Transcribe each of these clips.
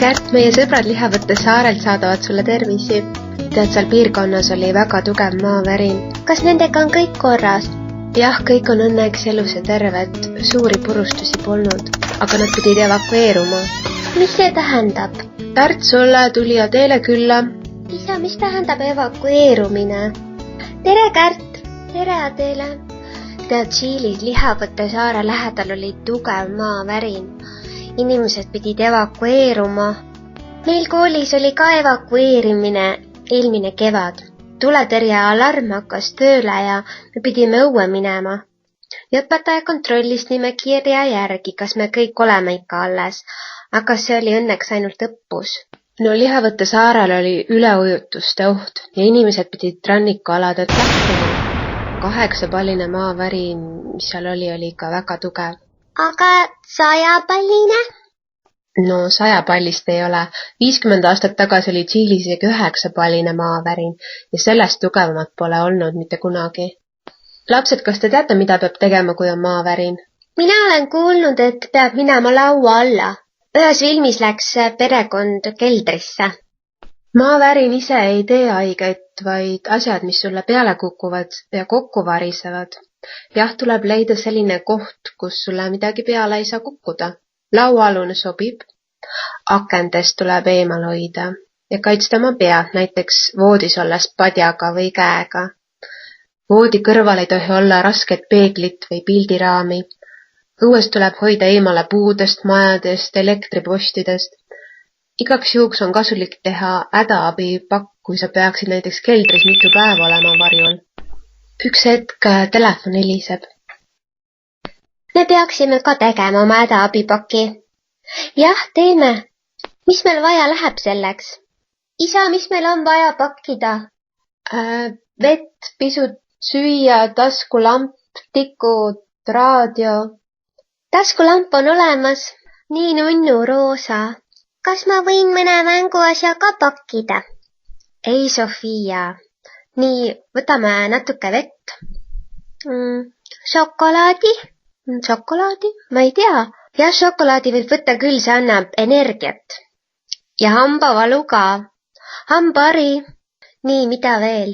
Kärt, meie sõbrad Lihavõtte saarelt saadavad sulle tervisi. Tead, seal piirkonnas oli väga tugev maavärin. Kas nendega on kõik korras? Jah, kõik on õnneks elus ja terved. Suuri purustusi polnud, aga nad pidid evakueeruma. Mis see tähendab? Kärt, sulle tuli Adeele külla. Isa, mis tähendab evakueerumine? Tere, Kärt! Tere, Adeele! Tead, Tšiilis Lihavõtte saare lähedal oli tugev maavärin. Inimesed pidid evakueeruma. Meil koolis oli ka evakueerimine eelmine kevad. Tuletõrjealarm hakkas tööle ja me pidime õue minema. Ja õpetaja kontrollis nimekirja järgi, kas me kõik oleme ikka alles, aga see oli õnneks ainult õppus. No Lihavõtte saarel oli üleujutuste oht ja inimesed pidid rannikualadelt lähtuma. 8-palline maavärin, mis seal oli ikka väga tugev. Aga 100-palline? No 100-pallist ei ole. 50 aastat tagasi oli Tšiilis isegi 9-palline maavärin ja sellest tugevamat pole olnud mitte kunagi. Lapsed, kas te teate, mida peab tegema, kui on maavärin? Mina olen kuulnud, et peab minema laua alla. Ühes filmis läks perekond keldrisse. Maavärin ise ei tee haiget, vaid asjad, mis sulle peale kukuvad ja kokku varisevad. Jah, tuleb leida selline koht, kus sulle midagi peale ei saa kukkuda. Lauaalune sobib. Akendest tuleb eemal hoida ja kaitsta oma pead, näiteks voodis olles padjaga või käega. Voodi kõrval ei tohi olla rasket peeglit või pildiraami. Õues tuleb hoida eemale puudest, majadest, elektripostidest. Igaks juhuks on kasulik teha hädaabipakk, kui sa peaksid näiteks keldris mitu päeva olema varjul. Üks hetk telefon heliseb. Me peaksime ka tegema oma hädaabipaki. Jah, teeme. Mis meil vaja läheb selleks? Isa, mis meil on vaja pakkida? Vett, pisut süüa, taskulamp, tikud, raadio. Taskulamp on olemas. Nii nunnu roosa. Kas ma võin mõne mänguasja ka pakkida? Ei, Sofia. Nii, võtame natuke vett. Šokolaadi? Šokolaadi? Ma ei tea. Jah, šokolaadi võib võtta küll, see annab energiat. Ja hambavalu ka. Hambari. Nii, mida veel?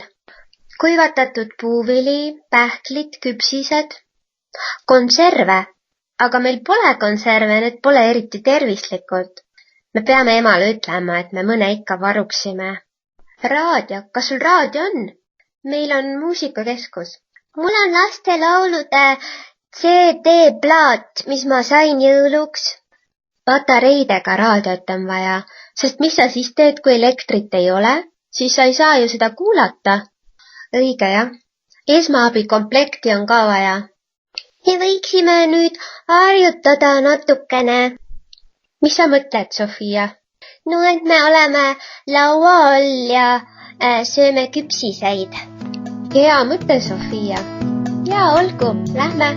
Kuivatatud puuvili, pähklid, küpsised. Konserve. Aga meil pole konserve, need pole eriti tervislikud. Me peame emale ütlema, et me mõne ikka varuksime. Raadio. Kas sul raadio on? Meil on muusikakeskus. Mul on lastelaulude CD-plaat, mis ma sain jõuluks. Patareidega raadiot on vaja, sest mis sa siis teed, kui elektrit ei ole? Siis sa ei saa ju seda kuulata. Õige, jah. Esmaabikomplekti on ka vaja. Me võiksime nüüd harjutada natukene. Mis sa mõtled, Sofia? No, et me oleme laua all ja sööme küpsiseid. Hea mõte, Sofia. Ja, olgu, lähme.